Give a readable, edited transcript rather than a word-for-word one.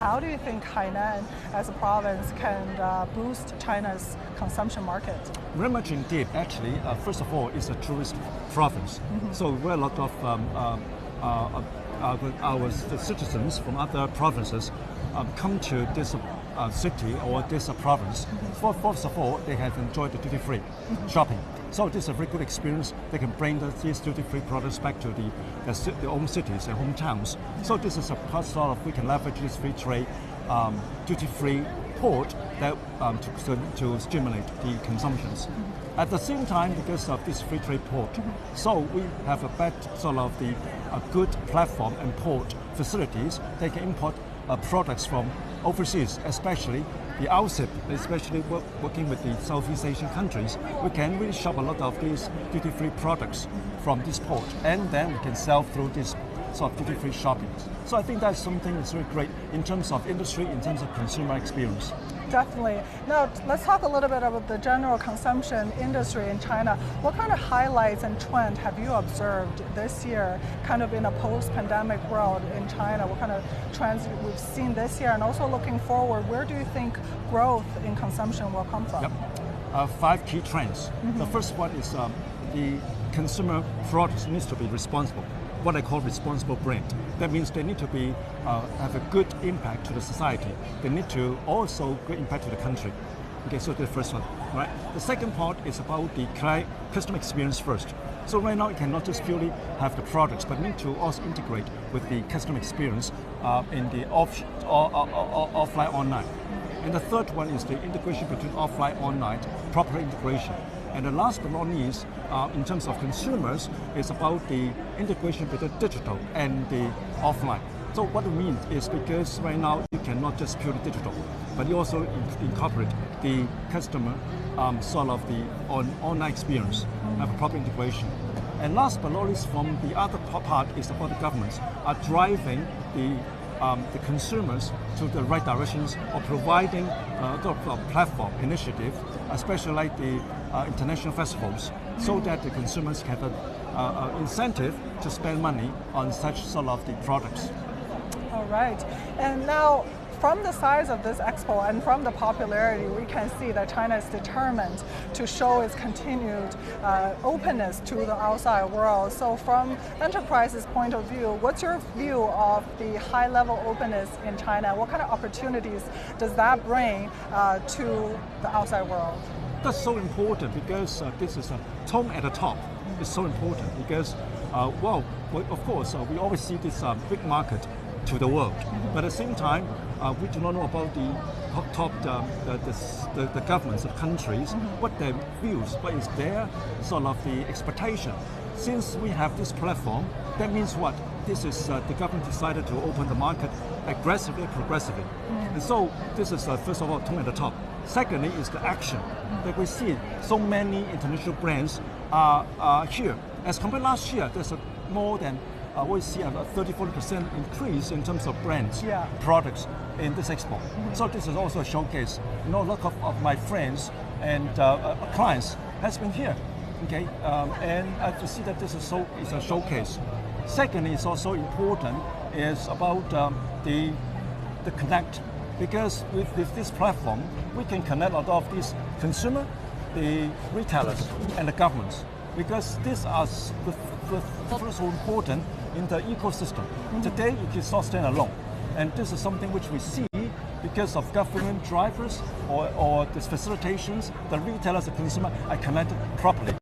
How do you think Hainan as a province can boost China's consumption market? Very much indeed. Actually, first of all, it's a tourist province. So where a lot of our citizens from other provinces come to this city or this province. First of all, they have enjoyed the duty-free shopping. So this is a very good experience. They can bring these duty-free products back to their own cities and hometowns. So this is a sort of, we can leverage this free trade, duty-free port that to stimulate the consumptions. At the same time, because of this free trade port, so we have a good platform and port facilities. They can import products from overseas, especially the outset, especially working with the Southeast Asian countries. We can really shop a lot of these duty-free products from this port, and then we can sell through this sort of duty-free shopping. So I think that's something that's very great in terms of industry, in terms of consumer experience. Definitely. Now, let's talk a little bit about the general consumption industry in China. What kind of highlights and trend have you observed this year, kind of in a post-pandemic world in China? What kind of trends we've seen this year? And also looking forward, where do you think growth in consumption will come from? Yep. 5 key trends. The first one is the consumer products needs to be responsible. What I call responsible brand. That means they need to be have a good impact to the society. They need to also good impact to the country. Okay, so the first one, right? The second part is about the customer experience first. So right now, you cannot just purely have the products, but need to also integrate with the customer experience in the offline, online. And the third one is the integration between offline, online, proper integration. And the last but not least, in terms of consumers, is about the integration between digital and the offline. So what it means is because right now you cannot just purely digital, but you also incorporate the customer sort of the online experience, have a proper integration. And last but not least, from the other part is about the governments are driving the consumers to the right directions or providing a platform initiative, especially like the international festivals, so that the consumers have an incentive to spend money on such sort of the products. All right. And now, from the size of this expo and from the popularity, we can see that China is determined to show its continued openness to the outside world. So from enterprise's point of view, what's your view of the high-level openness in China? What kind of opportunities does that bring to the outside world? That's so important because this is a tone at the top. It's so important because, well, of course, we always see this big market to the world, but at the same time, we do not know about the governments of countries, what their views, what is their sort of the expectation. Since we have this platform, that means what? This is the government decided to open the market aggressively, progressively. And so this is first of all, tone at the top. Secondly is the action that we see. So many international brands are here. As compared to last year, there's more than we see a 30-40% increase in terms of brands, products in this expo. So this is also a showcase. You know, a lot of my friends and clients has been here. Okay, and I have to see that this is a showcase. Secondly, it's also important is about the connect, because with this platform, we can connect a lot of these consumer, the retailers, and the governments, because these are so important in the ecosystem. Today, you cannot stand alone, and this is something which we see because of government drivers or the facilitations, the retailers, the consumer are connected properly.